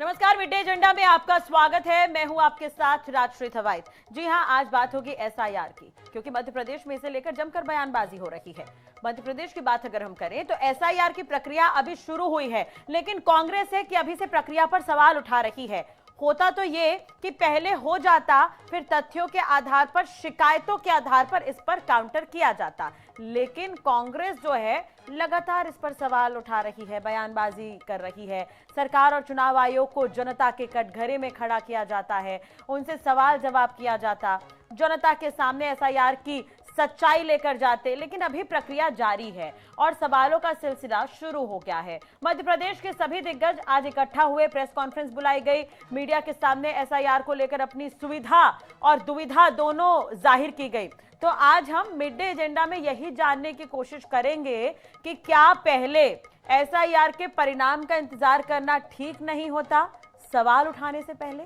नमस्कार, mid day agenda में आपका स्वागत है। मैं हूं आपके साथ राजश्री थवाइत। जी हां, आज बात होगी एसआईआर की, क्योंकि मध्य प्रदेश में इसे लेकर जमकर बयानबाजी हो रही है। मध्य प्रदेश की बात अगर हम करें तो एसआईआर की प्रक्रिया अभी शुरू हुई है, लेकिन कांग्रेस है कि अभी से प्रक्रिया पर सवाल उठा रही है। होता तो ये कि पहले हो जाता, फिर तथ्यों के आधार पर, शिकायतों के आधार पर इस पर काउंटर किया जाता, लेकिन कांग्रेस जो है लगातार इस पर सवाल उठा रही है, बयानबाजी कर रही है। सरकार और चुनाव आयोग को जनता के कटघरे में खड़ा किया जाता है, उनसे सवाल जवाब किया जाता, जनता के सामने एसआईआर की सच्चाई लेकर जाते, लेकिन अभी प्रक्रिया जारी है और सवालों का सिलसिला शुरू हो गया है। मध्य प्रदेश के सभी दिग्गज आज इकट्ठा हुए, प्रेस कॉन्फ्रेंस बुलाई गई, मीडिया के सामने एसआईआर को लेकर अपनी सुविधा और दुविधा दोनों जाहिर की गई। तो आज हम मिड डे एजेंडा में यही जानने की कोशिश करेंगे कि क्या पहले एसआईआर के परिणाम का इंतजार करना ठीक नहीं होता, सवाल उठाने से पहले?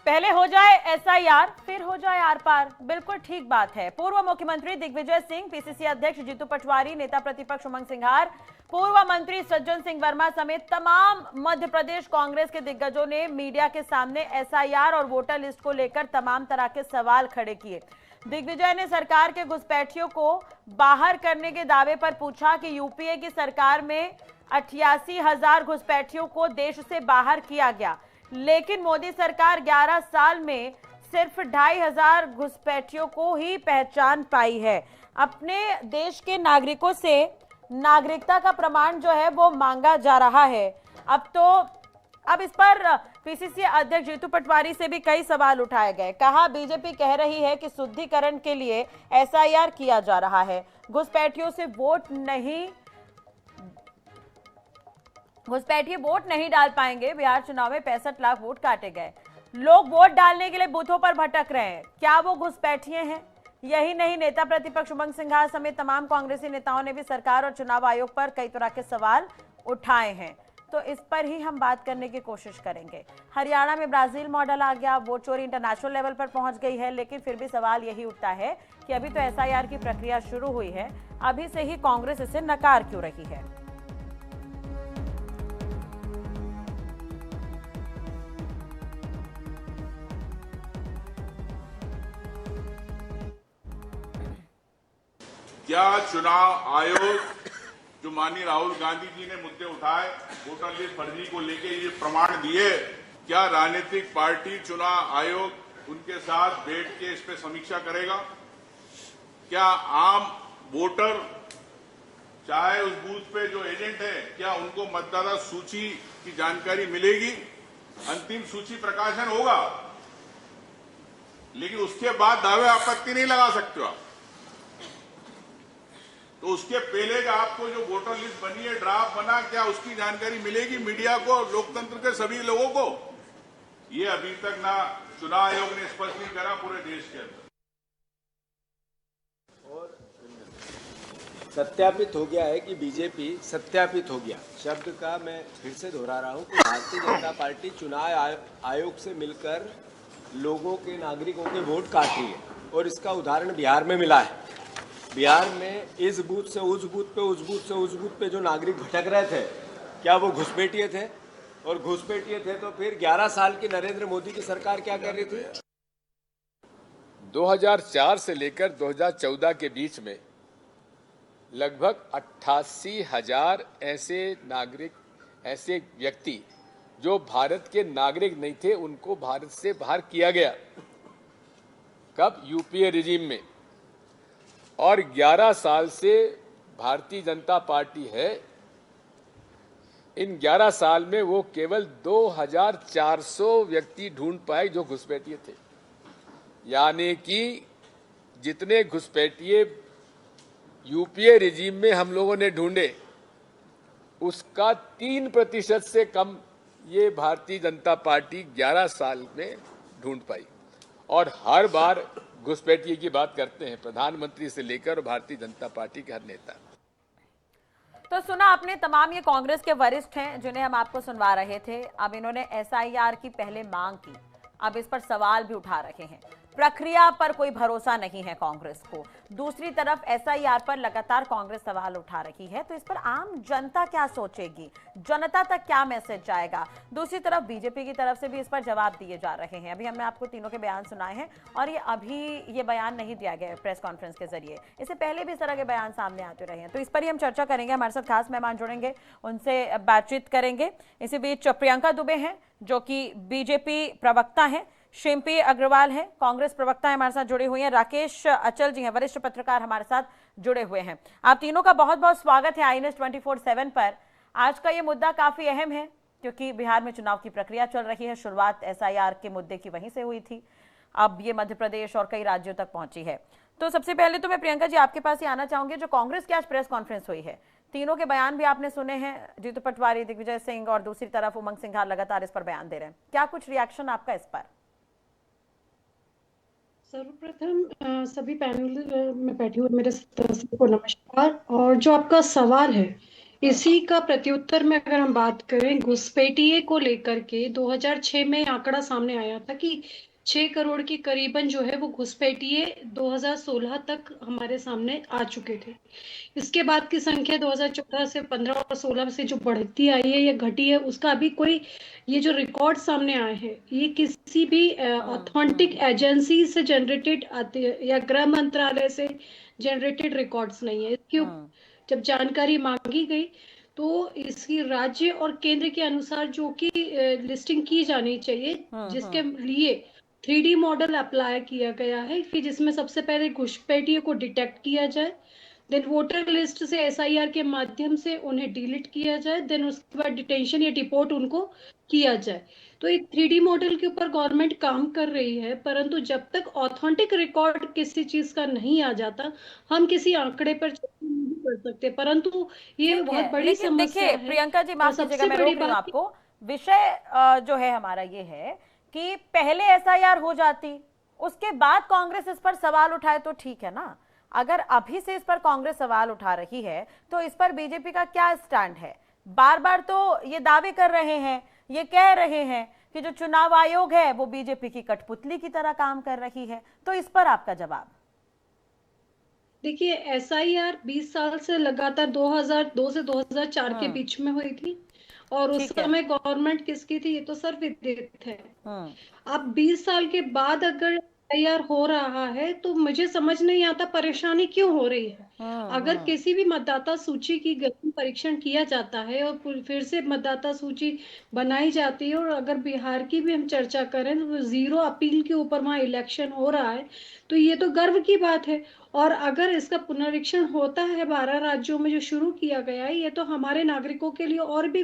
पहले हो जाए एसआईआर, फिर हो जाए आर पार। बिल्कुल ठीक बात है। पूर्व मुख्यमंत्री दिग्विजय सिंह, पीसीसी अध्यक्ष जीतू पटवारी, नेता प्रतिपक्ष उमंग सिंघार, पूर्व मंत्री सज्जन सिंह वर्मा समेत तमाम मध्य प्रदेश कांग्रेस के दिग्गजों ने मीडिया के सामने एसआईआर और वोटर लिस्ट को लेकर तमाम तरह के सवाल खड़े किए। दिग्विजय ने सरकार के घुसपैठियों को बाहर करने के दावे पर पूछा कि यूपीए की सरकार में 88,000 घुसपैठियों को देश से बाहर किया गया, लेकिन मोदी सरकार 11 साल में सिर्फ 2,500 घुसपैठियों को ही पहचान पाई है। अपने देश के नागरिकों से नागरिकता का प्रमाण जो है वो मांगा जा रहा है। अब इस पर पीसीसी अध्यक्ष जीतू पटवारी से भी कई सवाल उठाए गए। कहा, बीजेपी कह रही है कि शुद्धिकरण के लिए एसआईआर किया जा रहा है, घुसपैठिए वोट नहीं डाल पाएंगे। बिहार चुनाव में 65 लाख वोट काटे गए, लोग वोट डालने के लिए बूथों पर भटक रहे हैं, क्या वो घुसपैठिए हैं? यही नहीं, नेता प्रतिपक्ष उमंग सिंघार समेत तमाम कांग्रेसी नेताओं ने भी सरकार और चुनाव आयोग पर कई तरह के सवाल उठाए हैं। तो इस पर ही हम बात करने की कोशिश करेंगे। हरियाणा में ब्राजील मॉडल आ गया, वोट चोरी इंटरनेशनल लेवल पर पहुंच गई है, लेकिन फिर भी सवाल यही उठता है कि अभी तो एसआईआर की प्रक्रिया शुरू हुई है, अभी से ही कांग्रेस इसे नकार क्यों रही है? क्या चुनाव आयोग जो माननीय राहुल गांधी जी ने मुद्दे उठाए, वोटर लिस्ट फर्जी को लेके ये प्रमाण दिए, क्या राजनीतिक पार्टी चुनाव आयोग उनके साथ बैठ के इस पे समीक्षा करेगा? क्या आम वोटर, चाहे उस बूथ पे जो एजेंट है, क्या उनको मतदाता सूची की जानकारी मिलेगी? अंतिम सूची प्रकाशन होगा, लेकिन उसके बाद दावे आपत्ति नहीं लगा सकते हो आप। तो उसके पहले का आपको जो वोटर लिस्ट बनी है, ड्राफ्ट बना, क्या उसकी जानकारी मिलेगी मीडिया को, लोकतंत्र के सभी लोगों को? ये अभी तक ना चुनाव आयोग ने स्पष्ट नहीं करा पूरे देश के अंदर। और सत्यापित हो गया है कि बीजेपी सत्यापित हो गया शब्द का मैं फिर से दोहरा रहा हूं कि भारतीय जनता पार्टी चुनाव आयोग से मिलकर लोगों के, नागरिकों के वोट काट रही है, और इसका उदाहरण बिहार में मिला है। बिहार में इस बूथ से उस बूथ पे, उस बूथ से उस बूथ पे जो नागरिक भटक रहे थे, क्या वो घुसपैठिए थे? और घुसपैठिए थे तो फिर 11 साल की नरेंद्र मोदी की सरकार क्या कर रही थी? 2004 से लेकर 2014 के बीच में लगभग 88,000 ऐसे व्यक्ति जो भारत के नागरिक नहीं थे, उनको भारत से बाहर किया गया। कब? यूपीए रिजीम में। और 11 साल से भारतीय जनता पार्टी है, इन 11 साल में वो केवल 2,400 व्यक्ति ढूंढ पाए जो घुसपैठिए थे। यानी कि जितने घुसपैठिए यूपीए रिजीम में हम लोगों ने ढूंढे, उसका 3% से कम ये भारतीय जनता पार्टी 11 साल में ढूंढ पाई। और हर बार घुसपैठिए की बात करते हैं, प्रधानमंत्री से लेकर भारतीय जनता पार्टी के हर नेता। तो सुना आपने, तमाम ये कांग्रेस के वरिष्ठ हैं जिन्हें हम आपको सुनवा रहे थे। अब इन्होंने एसआईआर की पहले मांग की, अब इस पर सवाल भी उठा रहे हैं। प्रक्रिया पर कोई भरोसा नहीं है कांग्रेस को। दूसरी तरफ एसआईआर पर लगातार कांग्रेस सवाल उठा रही है, तो इस पर आम जनता क्या सोचेगी, जनता तक क्या मैसेज जाएगा। दूसरी तरफ बीजेपी की तरफ से भी इस पर जवाब दिए जा रहे हैं। अभी हमने आपको तीनों के बयान सुनाए हैं और ये बयान नहीं दिया गया प्रेस कॉन्फ्रेंस के जरिए, इससे पहले भी इस तरह के बयान सामने आते रहे हैं। तो इस पर ही हम चर्चा करेंगे। हमारे साथ खास मेहमान जुड़ेंगे, उनसे बातचीत करेंगे। इसी बीच प्रियंका दुबे हैं जो कि बीजेपी प्रवक्ता हैं, शिल्पी अग्रवाल है कांग्रेस प्रवक्ता है, हमारे साथ जुड़े हुए हैं, राकेश अचल जी हैं वरिष्ठ पत्रकार हमारे साथ जुड़े हुए हैं। आप तीनों का बहुत बहुत स्वागत है आईएनएस 24/7 पर। आज का ये मुद्दा काफी अहम है क्योंकि बिहार में चुनाव की प्रक्रिया चल रही है। शुरुआत एसआईआर के मुद्दे की वहीं से हुई थी, अब ये मध्य प्रदेश और कई राज्यों तक पहुंची है। तो सबसे पहले तो मैं प्रियंका जी आपके पास ही आना चाहूंगी। जो कांग्रेस की आज प्रेस कॉन्फ्रेंस हुई है, तीनों के बयान भी आपने सुने हैं, जीतू पटवारी, दिग्विजय सिंह और दूसरी तरफ उमंग सिंघार लगातार इस पर बयान दे रहे हैं। क्या कुछ रिएक्शन आपका इस पर? सर्वप्रथम सभी पैनल में बैठे हुए मेरे सदस्यों को नमस्कार। और जो आपका सवाल है, इसी का प्रत्युत्तर में अगर हम बात करें, घुसपैठिए को लेकर के 2006 में आंकड़ा सामने आया था कि 6 करोड़ की करीबन जो है वो घुसपैठिए 2016 तक हमारे सामने आ चुके थे। इसके बाद की संख्या 2014 से 15 और 16 से जो बढ़ती आई है या घटी है, उसका अभी कोई ये जो रिकॉर्ड सामने आए हैं, ये किसी भी ऑथेंटिक एजेंसी से जनरेटेड या गृह मंत्रालय से जनरेटेड रिकॉर्ड्स नहीं है। इसकी जब जानकारी मांगी गई तो इसकी राज्य और केंद्र के अनुसार जो कि लिस्टिंग की जानी चाहिए, जिसके लिए 3D मॉडल अप्लाई किया गया है कि जिसमें सबसे पहले घुसपैठियों को डिटेक्ट किया जाए, देन वोटर लिस्ट से एसआईआर के माध्यम से उन्हें डिलीट किया जाए, देन उसके बाद डिटेंशन या डिपोर्ट उनको किया जाए। तो एक 3D मॉडल के ऊपर गवर्नमेंट काम कर रही है, परंतु जब तक ऑथेंटिक रिकॉर्ड किसी चीज का नहीं आ जाता, हम किसी आंकड़े पर चर्चा नहीं कर सकते। परंतु ये बहुत बड़ी समस्या है। प्रियंका जी माफ कीजिएगा, मैं रोक रही हूं आपको। विषय जो है हमारा ये है कि पहले एसआईआर हो जाती, उसके बाद कांग्रेस इस पर सवाल उठाए तो ठीक है ना। अगर अभी से इस पर कांग्रेस सवाल उठा रही है तो इस पर बीजेपी का क्या स्टैंड है? बार बार तो ये दावे कर रहे हैं, ये कह रहे हैं कि जो चुनाव आयोग है वो बीजेपी की कठपुतली की तरह काम कर रही है, तो इस पर आपका जवाब? देखिए, एसआईआर 20 साल से लगातार 2002 से 2004 के बीच में हुई थी और उस समय गवर्नमेंट किसकी थी ये तो सर्वविदित है। अब 20 साल के बाद अगर एसआईआर हो रहा है तो मुझे समझ नहीं आता परेशानी क्यों हो रही है। अगर किसी भी मतदाता सूची की गहन परीक्षण किया जाता है और फिर से मतदाता सूची बनाई जाती है, और अगर बिहार की भी हम चर्चा करें तो 0 अपील के ऊपर वहां इलेक्शन हो रहा है, तो ये तो गर्व की बात है। और अगर इसका पुनरीक्षण होता है 12 राज्यों में जो शुरू किया गया है, ये तो हमारे नागरिकों के लिए और भी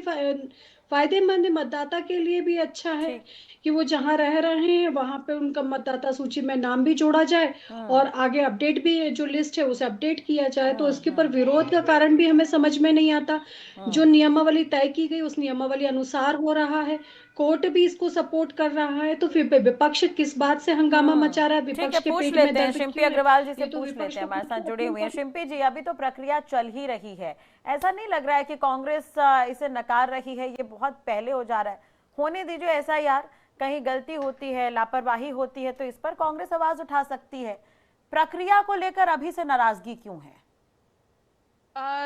फायदेमंद है, मतदाता के लिए भी अच्छा है कि वो जहां रह रहे हैं वहां पे उनका मतदाता सूची में नाम भी जोड़ा जाए और आगे अपडेट भी जो लिस्ट है उसे अपडेट किया जाए। तो इसके ऊपर विरोध का कारण भी हमें समझ में नहीं आता। जो नियमावली तय की गई उस नियमावली अनुसार हो रहा है, कोर्ट भी इसको सपोर्ट कर रहा है, तो फिर विपक्ष किस बात से हंगामा मचा रहा है? विपक्ष के पेट में दर्द शिल्पी अग्रवाल जी से पूछ लेते हैं, हमारे साथ जुड़े हुए हैं। शिल्पी जी, अभी तो प्रक्रिया चल ही रही है, ऐसा नहीं लग रहा है कि कांग्रेस इसे नकार रही है? ये बहुत पहले हो जा रहा है, होने दीजिए एसआईआर। कहीं गलती होती है, लापरवाही होती है तो इस पर कांग्रेस आवाज उठा सकती है। प्रक्रिया को लेकर अभी से नाराजगी क्यों है?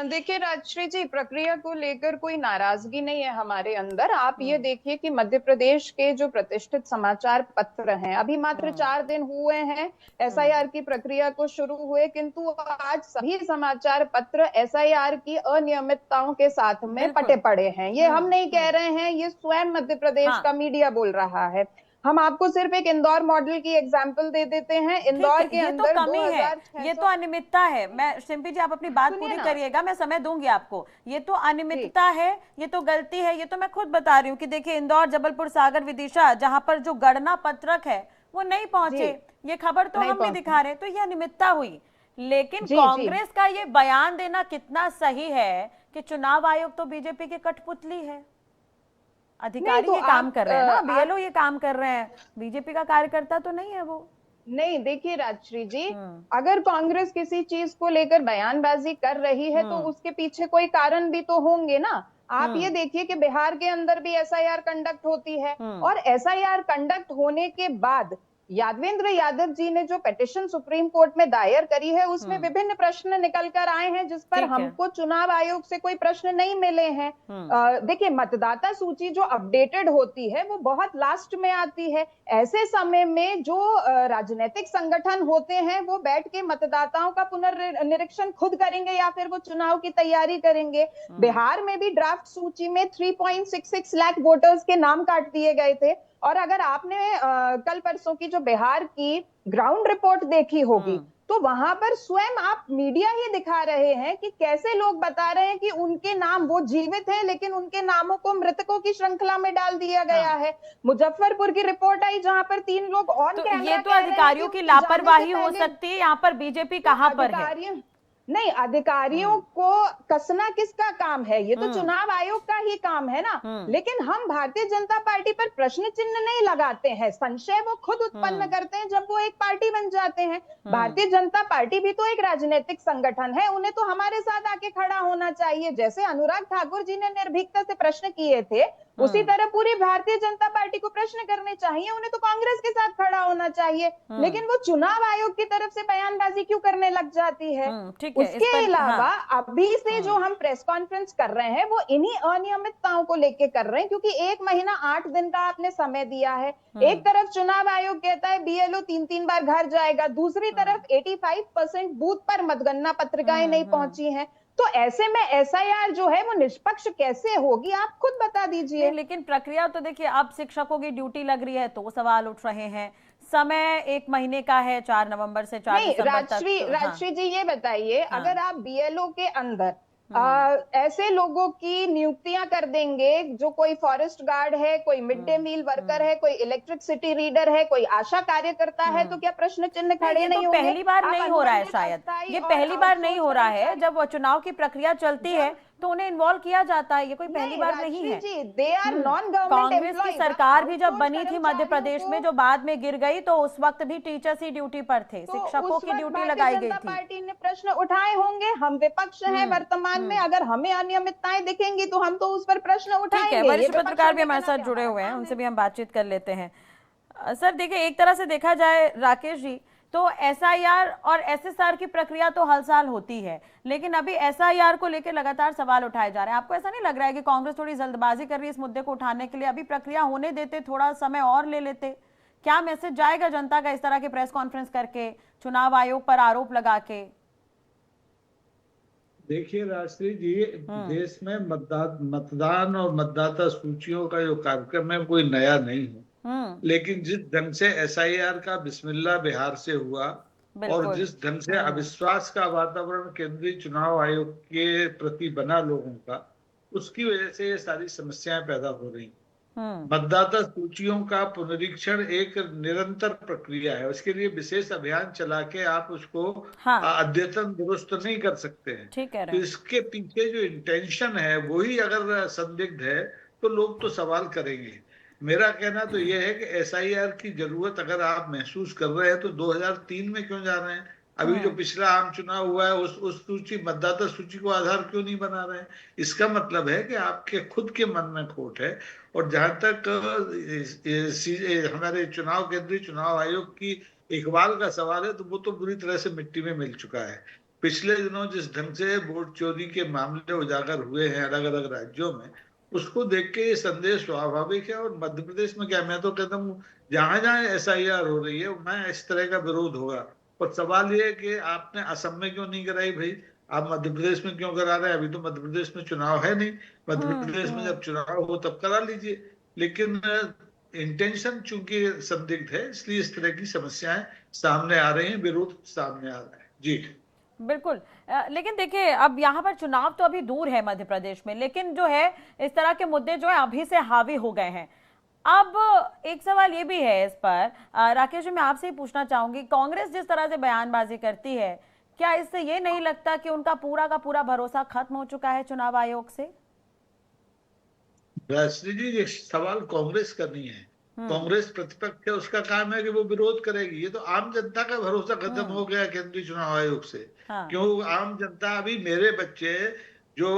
देखिए राजश्री जी, प्रक्रिया को लेकर कोई नाराजगी नहीं है हमारे अंदर। आप ये देखिए कि मध्य प्रदेश के जो प्रतिष्ठित समाचार पत्र हैं, अभी मात्र 4 दिन हुए हैं एसआईआर की प्रक्रिया को शुरू हुए, किंतु आज सभी समाचार पत्र एसआईआर की अनियमितताओं के साथ में पटे पड़े हैं। ये हम नहीं कह रहे हैं, ये स्वयं मध्य प्रदेश का मीडिया बोल रहा है। हम आपको सिर्फ एक इंदौर मॉडल की एग्जांपल दे देते हैं। इंदौर के अंदर तो कमी है, ये तो अनियमितता है। मैं शिल्पी जी, आप अपनी बात पूरी करिएगा, मैं समय दूंगी आपको। ये तो अनियमितता है, ये तो गलती है, ये तो मैं खुद बता रही हूँ कि देखिए इंदौर, जबलपुर, सागर, विदिशा, जहां पर जो गणना पत्रक है वो नहीं पहुंचे, ये खबर तो हम भी दिखा रहे हैं, तो ये अनियमितता हुई। लेकिन कांग्रेस का ये बयान देना कितना सही है कि चुनाव आयोग तो बीजेपी की कठपुतली है? अधिकारी ये काम कर रहे हैं ना, बीएलओ ये काम कर रहे हैं, बीजेपी का कार्यकर्ता तो नहीं है वो। नहीं, देखिए राजश्री जी, अगर कांग्रेस किसी चीज को लेकर बयानबाजी कर रही है तो उसके पीछे कोई कारण भी तो होंगे ना। आप ये देखिए कि बिहार के अंदर भी एसआईआर कंडक्ट होती है, और एसआईआर कंडक्ट होने के बाद यादवेंद्र यादव जी ने जो पिटीशन सुप्रीम कोर्ट में दायर करी है, उसमें विभिन्न प्रश्न निकल कर आए हैं, जिस पर हमको चुनाव आयोग से कोई प्रश्न नहीं मिले हैं। देखिए, मतदाता सूची जो अपडेटेड होती है वो बहुत लास्ट में आती है। ऐसे समय में जो राजनीतिक संगठन होते हैं वो बैठ के मतदाताओं का पुनर्निरीक्षण खुद करेंगे या फिर वो चुनाव की तैयारी करेंगे। बिहार में भी ड्राफ्ट सूची में 3.66 लाख वोटर्स के नाम काट दिए गए थे, और अगर आपने कल परसों की जो बिहार की ग्राउंड रिपोर्ट देखी होगी तो वहां पर स्वयं आप मीडिया ही दिखा रहे हैं कि कैसे लोग बता रहे हैं कि उनके नाम, वो जीवित हैं लेकिन उनके नामों को मृतकों की श्रृंखला में डाल दिया गया है। मुजफ्फरपुर की रिपोर्ट आई जहाँ पर 3 लोग ऑन कैमरा, ये तो अधिकारियों की लापरवाही हो सकती है। यहाँ पर बीजेपी कहाँ पर है? नहीं, अधिकारियों को कसना किसका काम है? ये तो चुनाव आयोग का ही काम है ना। लेकिन हम भारतीय जनता पार्टी पर प्रश्न चिन्ह नहीं लगाते हैं, संशय वो खुद उत्पन्न करते हैं जब वो एक पार्टी बन जाते हैं। भारतीय जनता पार्टी भी तो एक राजनीतिक संगठन है, उन्हें तो हमारे साथ आके खड़ा होना चाहिए। जैसे अनुराग ठाकुर जी ने निर्भीकता से प्रश्न किए थे, उसी तरह पूरी भारतीय जनता पार्टी को प्रश्न करने चाहिए, उन्हें तो कांग्रेस के साथ खड़ा होना चाहिए। लेकिन वो चुनाव आयोग की तरफ से बयानबाजी क्यों करने लग जाती है? उसके अलावा अभी से जो हम प्रेस कॉन्फ्रेंस कर रहे हैं वो इन्हीं अनियमितताओं को लेके कर रहे हैं, क्योंकि 1 महीना 8 दिन का आपने समय दिया है। एक तरफ चुनाव आयोग कहता है बीएलओ 3-3 बार घर जाएगा, दूसरी तरफ 85% बूथ पर मतगणना पत्रिकाएं नहीं पहुंची हैं। तो ऐसे में एसआईआर जो है वो निष्पक्ष कैसे होगी, आप खुद बता दीजिए। लेकिन प्रक्रिया तो देखिए, अब शिक्षकों की ड्यूटी लग रही है तो सवाल उठ रहे हैं। समय 1 महीने का है, 4 नवंबर से 4 दिसंबर तक। राजश्री जी ये बताइए, अगर आप बीएलओ के अंदर ऐसे लोगों की नियुक्तियां कर देंगे जो कोई फॉरेस्ट गार्ड है, कोई मिड डे मील वर्कर है, कोई इलेक्ट्रिसिटी रीडर है, कोई आशा कार्यकर्ता है, तो क्या प्रश्न चिन्ह खड़े नहीं होंगे? पहली बार नहीं हो रहा है, शायद ये पहली बार नहीं हो रहा है। जब वो चुनाव की प्रक्रिया चलती है तो उन्हें इन्वॉल्व किया जाता है, ये कोई पहली बार नहीं है। कांग्रेस की सरकार भी जब बनी थी मध्य प्रदेश में, जो बाद में गिर गई, तो उस वक्त भी टीचर्स ही ड्यूटी पर थे, शिक्षकों की ड्यूटी लगाई गई थी। पार्टी ने प्रश्न उठाए होंगे, हम विपक्ष हैं वर्तमान में, अगर हमें अनियमितताएं दिखेंगी तो हम तो उस पर प्रश्न उठाएंगे। वरिष्ठ पत्रकार भी हमारे साथ जुड़े हुए हैं, उनसे भी हम बातचीत कर लेते हैं। सर देखिए, एक तरह से देखा जाए राकेश जी, तो एसआईआर और एसएसआर की प्रक्रिया तो हर साल होती है, लेकिन अभी एसआईआर को लेकर लगातार सवाल उठाए जा रहे हैं। आपको ऐसा नहीं लग रहा है कि कांग्रेस थोड़ी जल्दबाजी कर रही है इस मुद्दे को उठाने के लिए? अभी प्रक्रिया होने देते, थोड़ा समय और ले लेते। क्या मैसेज जाएगा जनता का इस तरह की प्रेस कॉन्फ्रेंस करके, चुनाव आयोग पर आरोप लगा के? देखिए राष्ट्रीय जी, देश में मतदान और मतदाता सूचियों का जो कार्यक्रम है कोई नया नहीं है, लेकिन जिस ढंग से एसआईआर का बिस्मिल्लाह बिहार से हुआ और जिस ढंग से अविश्वास का वातावरण केंद्रीय चुनाव आयोग के प्रति बना लोगों का, उसकी वजह से ये सारी समस्याएं पैदा हो रही। मतदाता सूचियों का पुनरीक्षण एक निरंतर प्रक्रिया है, उसके लिए विशेष अभियान चला के आप उसको अद्यतन दुरुस्त नहीं कर सकते हैं। तो इसके पीछे जो इंटेंशन है वही अगर संदिग्ध है तो लोग तो सवाल करेंगे। मेरा कहना तो यह है कि एसआईआर की जरूरत अगर आप महसूस कर रहे हैं तो 2003 में क्यों जा रहे हैं? अभी जो पिछला आम चुनाव हुआ है उस सूची, मतदाता सूची को आधार क्यों नहीं बना रहे हैं? इसका मतलब है कि आपके खुद के मन में खोट है। और जहां तक हमारे केंद्रीय चुनाव आयोग की इकबाल का सवाल है, तो वो तो बुरी तरह से मिट्टी में मिल चुका है। पिछले दिनों जिस ढंग से वोट चोरी के मामले उजागर हुए हैं अलग अलग राज्यों में, उसको देख के ये संदेश स्वाभाविक है। और मध्य प्रदेश में क्या, मैं तो कहता हूँ जहां जहां एसआईआर हो रही है वहां इस तरह का विरोध होगा। और सवाल ये है कि आपने असम में क्यों नहीं कराई भाई, आप मध्य प्रदेश में क्यों करा रहे हैं? अभी तो मध्य प्रदेश में चुनाव है नहीं, मध्य प्रदेश में जब चुनाव हो तब करा लीजिए। लेकिन इंटेंशन चूंकि संदिग्ध है, इसलिए इस तरह की समस्याएं सामने आ रही हैं, विरोध सामने आ रहा है। जी बिल्कुल। लेकिन देखिए, अब यहाँ पर चुनाव तो अभी दूर है मध्य प्रदेश में, लेकिन जो है इस तरह के मुद्दे जो है अभी से हावी हो गए हैं। अब एक सवाल ये भी है इस पर, राकेश जी मैं आपसे ही पूछना चाहूंगी, कांग्रेस जिस तरह से बयानबाजी करती है, क्या इससे ये नहीं लगता कि उनका पूरा का पूरा भरोसा खत्म हो चुका है चुनाव आयोग से? राष्ट्रीय जी, ये सवाल कांग्रेस का नहीं है। कांग्रेस प्रतिपक्ष है, उसका काम है कि वो विरोध करेगी। ये तो आम जनता का भरोसा खत्म हो गया केंद्रीय चुनाव आयोग से। क्यों आम जनता, अभी मेरे बच्चे जो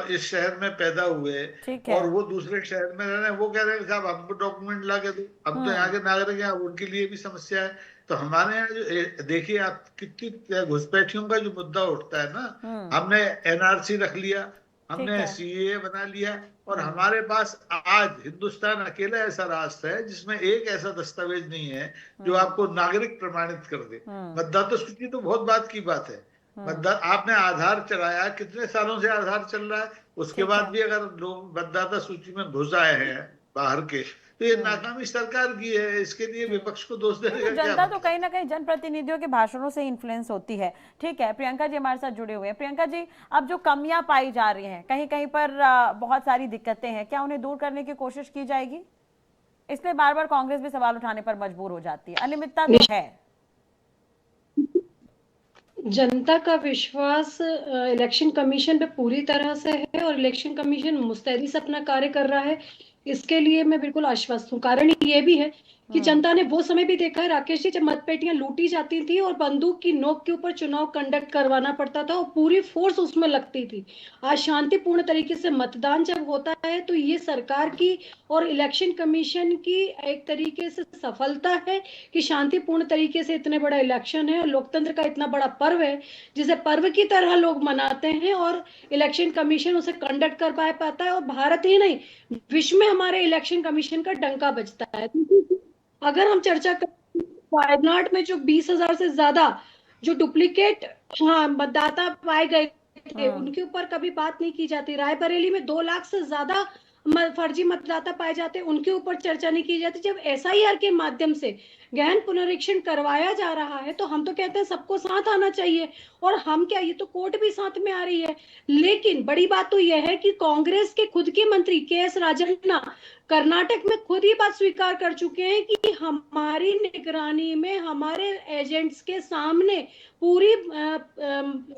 इस शहर में पैदा हुए और वो दूसरे शहर में रह रहे हैं, वो कह रहे हैं साहब हमको डॉक्यूमेंट ला के दो, हम तो यहाँ के नागरिक हैं, अब उनके लिए भी समस्या है। तो हमारे यहाँ जो देखिए आप कितनी घुसपैठियों का जो मुद्दा उठता है ना, हमने एनआरसी रख लिया, हमने सीएए बना लिया, और हमारे पास आज हिंदुस्तान अकेला ऐसा राष्ट्र है जिसमें एक ऐसा दस्तावेज नहीं है जो आपको नागरिक प्रमाणित कर दे। मतदाता सूची तो बहुत बात की बात है, आपने आधार चलाया, कितने सालों से आधार चल रहा है, उसके बाद भी अगर लोग मतदाता सूची में घुस आए हैं बाहर के, तो ये नाकामी सरकार की है। इसके लिए विपक्ष को दोष देने का क्या जनता तो कहीं ना कहीं जनप्रतिनिधियों के भाषणों से इन्फ्लुएंस होती है। ठीक है, प्रियंका जी हमारे साथ जुड़े हुए हैं। प्रियंका जी, अब जो कमियां पाई जा रही हैं, कहीं कहीं पर बहुत सारी दिक्कतें हैं, क्या उन्हें दूर करने की कोशिश की जाएगी? इसलिए बार बार कांग्रेस भी सवाल उठाने पर मजबूर हो जाती है। अनियमितता तो है, जनता का विश्वास इलेक्शन कमीशन पे पूरी तरह से है और इलेक्शन कमीशन मुस्तैदी से अपना कार्य कर रहा है, इसके लिए मैं बिल्कुल आश्वस्त हूँ। कारण ये भी है कि जनता ने वो समय भी देखा है राकेश जी, जब मतपेटियां लूटी जाती थी और बंदूक की नोक के ऊपर चुनाव कंडक्ट करवाना पड़ता था और पूरी फोर्स उसमें लगती थी। आज शांतिपूर्ण तरीके से मतदान जब होता है तो ये सरकार की और इलेक्शन कमीशन की एक तरीके से सफलता है कि शांतिपूर्ण तरीके से इतने बड़ा इलेक्शन है और लोकतंत्र का इतना बड़ा पर्व है जिसे पर्व की तरह लोग मनाते हैं, और इलेक्शन कमीशन उसे कंडक्ट कर पाता है। और भारत ही नहीं, विश्व में हमारे इलेक्शन कमीशन का डंका बजता है। अगर हम चर्चा करें वायनाड में जो 20,000 से ज्यादा जो डुप्लीकेट मतदाता पाए गए थे, उनके ऊपर कभी बात नहीं की जाती। रायबरेली में 2 लाख से ज्यादा फर्जी मतदाता पाए जाते, उनके ऊपर चर्चा नहीं की जाती। जब एसआईआर के माध्यम से गहन पुनरीक्षण करवाया जा रहा है तो हम तो कहते हैं सबको साथ आना चाहिए, और हम क्या, ये तो कोर्ट भी साथ में आ रही है। लेकिन बड़ी बात तो यह है कि कांग्रेस के खुद के मंत्री के.एस. राजन्ना कर्नाटक में खुद ही बात स्वीकार कर चुके हैं कि हमारी निगरानी में हमारे एजेंट्स के सामने पूरी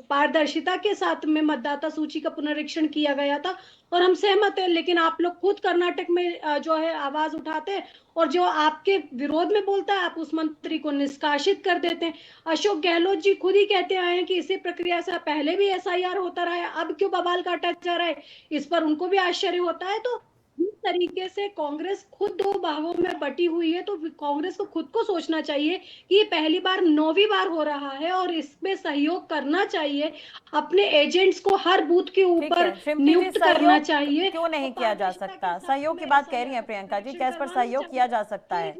पारदर्शिता के साथ में मतदाता सूची का पुनरीक्षण किया गया था, और हम सहमत हैं। लेकिन आप लोग खुद कर्नाटक में जो है आवाज उठाते हैं, और जो आपके विरोध में बोलता है आप उस मंत्री को निष्कासित कर देते हैं। अशोक गहलोत जी खुद ही कहते आए हैं कि इसी प्रक्रिया से पहले भी एसआईआर होता रहा है, अब क्यों बवाल काटा जा रहा है, इस पर उनको भी आश्चर्य होता है। तो इस तरीके से कांग्रेस खुद 2 भागों में बटी हुई है, तो कांग्रेस को खुद को सोचना चाहिए कि ये पहली बार 9वीं बार हो रहा है और इसमें सहयोग करना चाहिए। अपने एजेंट्स को हर बूथ के ऊपर नियुक्त करना चाहिए। क्यों नहीं किया जा सकता? सहयोग की बात कह रही है प्रियंका जी, क्या इस पर सहयोग किया जा सकता है?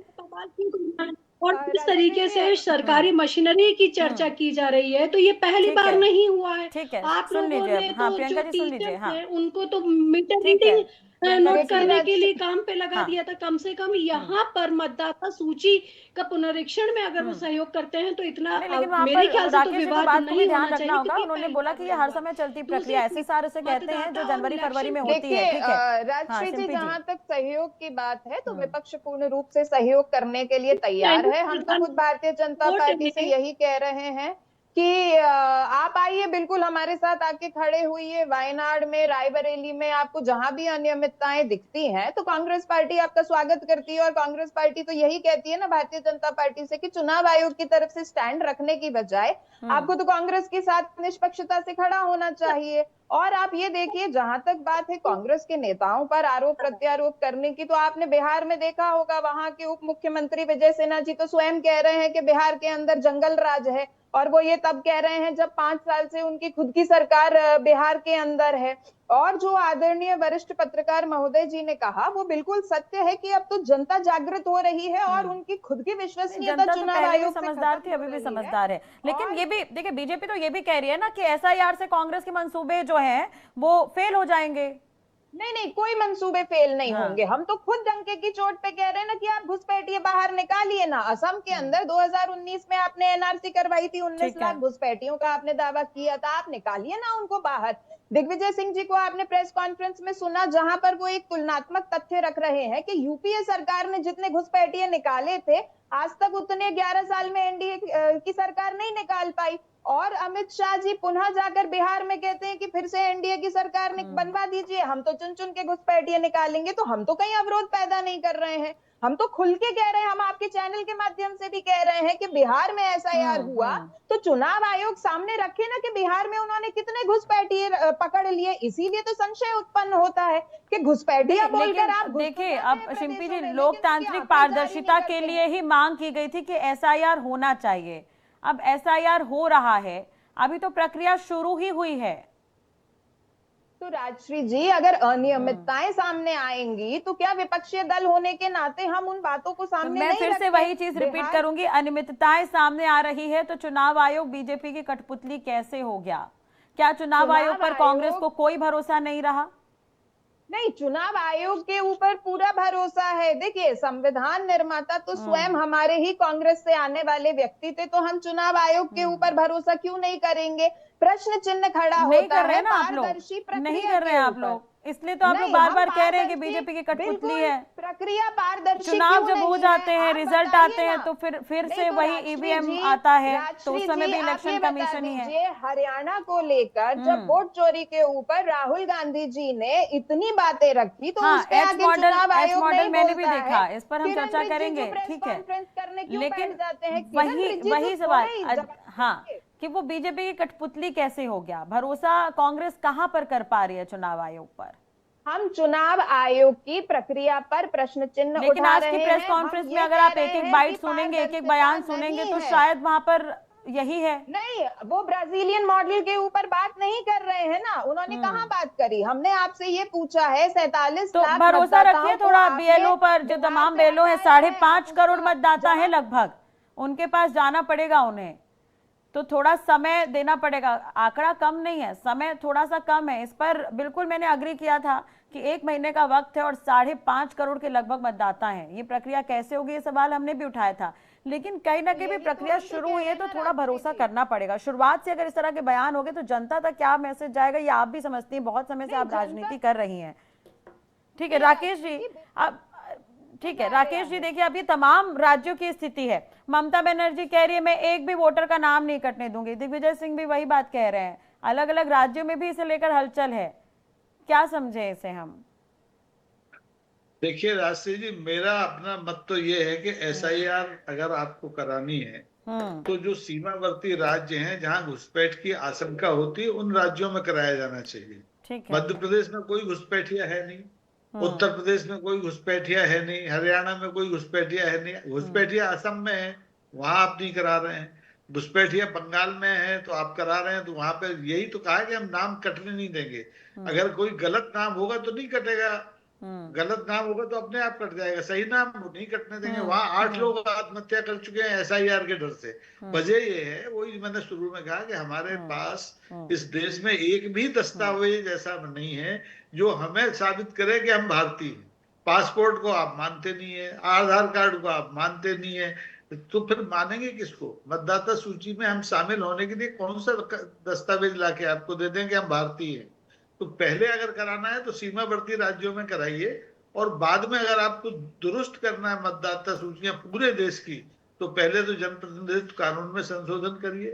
और किस तरीके से सरकारी मशीनरी की चर्चा की जा रही है, तो ये पहली बार नहीं हुआ है। आप लोगों ने तो जो टीचर्स हैं उनको तो मीटर रीडिंग नोट करने के लिए काम पे लगा दिया था। कम से कम यहाँ पर मतदाता सूची का पुनरीक्षण में अगर वो सहयोग करते हैं तो इतना मेरे ख्याल से तो विवाद नहीं होना चाहिए। होगा। उन्होंने बोला कि ये हर समय चलती प्रक्रिया, ऐसे सारे से कहते हैं जो जनवरी फरवरी में होती है। ठीक है राजश्री जी, जहाँ तक सहयोग की बात है तो विपक्ष पूर्ण रूप से सहयोग करने के लिए तैयार है। हम तो खुद भारतीय जनता पार्टी से यही कह रहे हैं कि आप आइए, बिल्कुल हमारे साथ आके खड़े हुई। वायनाड में, रायबरेली में आपको जहां भी अनियमितताएं दिखती हैं तो कांग्रेस पार्टी आपका स्वागत करती है। और कांग्रेस पार्टी तो यही कहती है ना भारतीय जनता पार्टी से कि चुनाव आयोग की तरफ से स्टैंड रखने की बजाय आपको तो कांग्रेस के साथ निष्पक्षता से खड़ा होना चाहिए। और आप ये देखिए, जहां तक बात है कांग्रेस के नेताओं पर आरोप प्रत्यारोप करने की, तो आपने बिहार में देखा होगा, वहां के उप मुख्यमंत्री विजय सिन्हा जी तो स्वयं कह रहे हैं कि बिहार के अंदर जंगल राज है। और वो ये तब कह रहे हैं जब 5 साल से उनकी खुद की सरकार बिहार के अंदर है। और जो आदरणीय वरिष्ठ पत्रकार महोदय जी ने कहा वो बिल्कुल सत्य है कि अब तो जनता जागृत हो रही है और उनकी खुद की विश्वसनीयता चुनाव आयोग समझदार थी, अभी भी समझदार है। लेकिन ये भी देखिए, बीजेपी तो ये भी कह रही है ना कि एसआईआर से कांग्रेस के मंसूबे जो हैं वो फेल हो जाएंगे। नहीं, कोई मंसूबे फेल नहीं होंगे। हम तो खुद डंके की चोट पे कह रहे हैं ना कि आप घुसपैठिए बाहर निकालिए ना। असम के अंदर 2019 में आपने एनआरसी करवाई थी, 19 लाख घुसपैठियों का आपने दावा किया था, आप निकालिए ना उनको बाहर। दिग्विजय सिंह जी को आपने प्रेस कॉन्फ्रेंस में सुना जहां पर वो एक तुलनात्मक तथ्य रख रहे हैं कि यूपीए सरकार ने जितने घुसपैठिए निकाले थे आज तक उतने 11 साल में एनडीए की सरकार नहीं निकाल पाई। और अमित शाह जी पुनः जाकर बिहार में कहते हैं कि फिर से एनडीए की सरकार ने बनवा दीजिए, हम तो चुन चुन के घुसपैठिए निकालेंगे। तो हम तो कहीं अवरोध पैदा नहीं कर रहे हैं, हम तो खुल के कह रहे हैं, हम आपके चैनल के माध्यम से भी कह रहे हैं कि बिहार में एसआईआर हुआ तो चुनाव आयोग सामने रखे ना कि बिहार में उन्होंने कितने घुसपैठिए पकड़ लिए। इसीलिए तो संशय उत्पन्न होता है कि घुसपैठिया बोलकर आप देखिए, अब शिल्पी जी, लोकतांत्रिक पारदर्शिता के लिए ही मांग की गई थी कि एसआईआर होना चाहिए। अब एसआईआर हो रहा है, अभी तो प्रक्रिया शुरू ही हुई है। तो राजश्री जी, अगर अनियमितताएं सामने आएंगी तो क्या विपक्षी दल होने के नाते हम उन बातों को सामने मैं नहीं फिर से वही चीज रिपीट करूंगी, अनियमितताएं सामने आ रही है तो चुनाव आयोग बीजेपी की कठपुतली कैसे हो गया? क्या चुनाव आयोग पर कांग्रेस को कोई भरोसा नहीं रहा? नहीं, चुनाव आयोग के ऊपर पूरा भरोसा है। देखिए, संविधान निर्माता तो स्वयं हमारे ही कांग्रेस से आने वाले व्यक्ति थे, तो हम चुनाव आयोग के ऊपर भरोसा क्यों नहीं करेंगे? प्रश्न चिन्ह खड़ा होता है पारदर्शी प्रक्रिया नहीं कर रहे हैं आप लोग, इसलिए तो आप लोग बार बार कह रहे हैं कि बीजेपी की कठपुतली है। प्रक्रिया पारदर्शी, चुनाव जब हो जाते हैं, रिजल्ट आते हैं तो फिर से वही ईवीएम आता है, तो उस समय भी इलेक्शन कमीशन ही है। हरियाणा को लेकर जब वोट चोरी के ऊपर राहुल गांधी जी ने इतनी बातें रखी तो उस पे आगे चुनाव आयोग नहीं मैंने भी देखा, इस पर हम चर्चा करेंगे, ठीक है, लेकिन वही सवाल, हाँ, कि वो बीजेपी की कठपुतली कैसे हो गया? भरोसा कांग्रेस कहां पर कर पा रही है चुनाव आयोग पर? हम चुनाव आयोग की प्रक्रिया पर प्रश्न चिन्ह लेकिन उठा आज रहे की प्रेस हैं। कॉन्फ्रेंस में अगर आप एक एक बाइट सुनेंगे, एक एक बयान सुनेंगे तो शायद वहां पर यही है। नहीं, वो ब्राजीलियन मॉडल के ऊपर बात नहीं कर रहे हैं ना, उन्होंने कहाँ बात करी? हमने आपसे ये पूछा है 47 तो लाख भरोसा रखिए थोड़ा बीएलओ पर, जो तमाम बीएलओ है, 5.5 करोड़ मतदाता है लगभग, उनके पास जाना पड़ेगा उन्हें, तो थोड़ा समय देना पड़ेगा। आंकड़ा कम नहीं है, समय थोड़ा सा कम है, इस पर बिल्कुल मैंने अग्री किया था कि 1 महीने का वक्त है और 5.5 करोड़ के लगभग मतदाता हैं। ये प्रक्रिया कैसे होगी, ये सवाल हमने भी उठाया था, लेकिन कहीं ना कहीं भी प्रक्रिया शुरू हुई है तो थोड़ा भरोसा करना पड़ेगा। शुरुआत से अगर इस तरह के बयान हो गए तो जनता तक क्या मैसेज जाएगा, ये आप भी समझती हैं, बहुत समय से आप राजनीति कर रही हैं। ठीक है राकेश जी, अब ठीक है राकेश जी, देखिए अभी तमाम राज्यों की स्थिति है, ममता बनर्जी कह रही है मैं एक भी वोटर का नाम नहीं कटने दूंगी, दिग्विजय सिंह भी वही बात कह रहे हैं, अलग अलग राज्यों में भी इसे लेकर हलचल है, क्या समझे इसे हम? देखिए राष्ट्रीय जी, मेरा अपना मत तो ये है कि एसआईआर अगर आपको करानी है तो जो सीमावर्ती राज्य हैं जहां घुसपैठ की आशंका होती है उन राज्यों में कराया जाना चाहिए। मध्य प्रदेश में कोई घुसपैठिया है नहीं, उत्तर प्रदेश में कोई घुसपैठिया है नहीं, हरियाणा में कोई घुसपैठिया है नहीं। घुसपैठिया असम में है, वहां आप नहीं करा रहे हैं। घुसपैठिया बंगाल में है तो आप करा रहे हैं, तो वहां पे यही तो कहा कि हम नाम कटने नहीं देंगे। अगर कोई गलत नाम होगा तो नहीं कटेगा, गलत नाम होगा तो अपने आप कट जाएगा, सही नाम नहीं कटने देंगे। वहां 8 लोग आत्महत्या कर चुके हैं एसआईआर के डर से। वजह ये है, वही मैंने शुरू में कहा कि हमारे पास इस देश में एक भी दस्तावेज ऐसा नहीं है जो हमें साबित करे कि हम भारतीय हैं। पासपोर्ट को आप मानते नहीं है, आधार कार्ड को आप मानते नहीं है, तो फिर मानेंगे किसको? मतदाता सूची में हम शामिल होने के लिए कौन सा दस्तावेज लाके आपको दे दें कि हम भारतीय हैं? तो पहले अगर कराना है तो सीमावर्ती राज्यों में कराइए, और बाद में अगर आपको दुरुस्त करना है मतदाता सूचियां पूरे देश की, तो पहले तो जनप्रतिनिधित्व कानून में संशोधन करिए,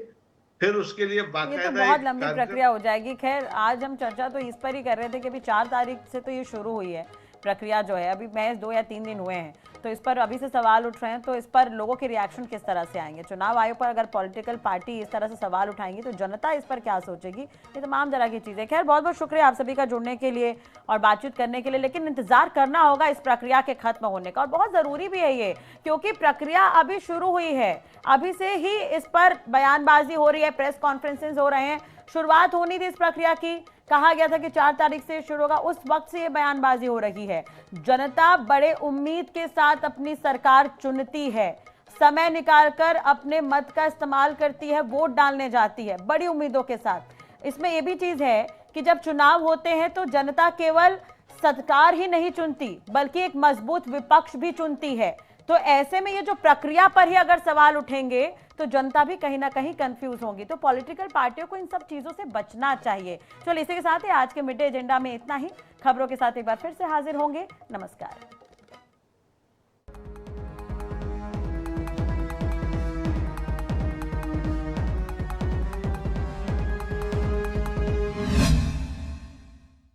फिर उसके लिए बाकायदा। ये तो बहुत लंबी प्रक्रिया हो जाएगी। खैर, आज हम चर्चा तो इस पर ही कर रहे थे कि अभी 4 तारीख से तो ये शुरू हुई है प्रक्रिया जो है, अभी महज 2 या 3 दिन हुए हैं, तो इस पर अभी से सवाल उठ रहे हैं, तो इस पर लोगों के रिएक्शन किस तरह से आएंगे? चुनाव आयोग पर अगर पॉलिटिकल पार्टी इस तरह से सवाल उठाएंगी तो जनता इस पर क्या सोचेगी? ये तमाम तरह की चीजें। खैर, बहुत बहुत शुक्रिया आप सभी का जुड़ने के लिए और बातचीत करने के लिए, लेकिन इंतजार करना होगा इस प्रक्रिया के खत्म होने का, और बहुत जरूरी भी है ये, क्योंकि प्रक्रिया अभी शुरू हुई है, अभी से ही इस पर बयानबाजी हो रही है, प्रेस कॉन्फ्रेंसेस हो रहे हैं। शुरुआत होनी थी इस प्रक्रिया की, कहा गया था कि 4 तारीख से शुरू होगा, उस वक्त से ये बयानबाजी हो रही है। जनता बड़े उम्मीद के साथ अपनी सरकार चुनती है, समय निकालकर अपने मत का इस्तेमाल करती है, वोट डालने जाती है बड़ी उम्मीदों के साथ। इसमें यह भी चीज है कि जब चुनाव होते हैं तो जनता केवल सरकार ही नहीं चुनती बल्कि एक मजबूत विपक्ष भी चुनती है। तो ऐसे में ये जो प्रक्रिया पर ही अगर सवाल उठेंगे तो जनता भी कहीं ना कहीं कंफ्यूज होगी। तो पॉलिटिकल पार्टियों को इन सब चीजों से बचना चाहिए। चलो, इसी के साथ ही आज के मिड डे एजेंडा में इतना ही। खबरों के साथ एक बार फिर से हाजिर होंगे। नमस्कार।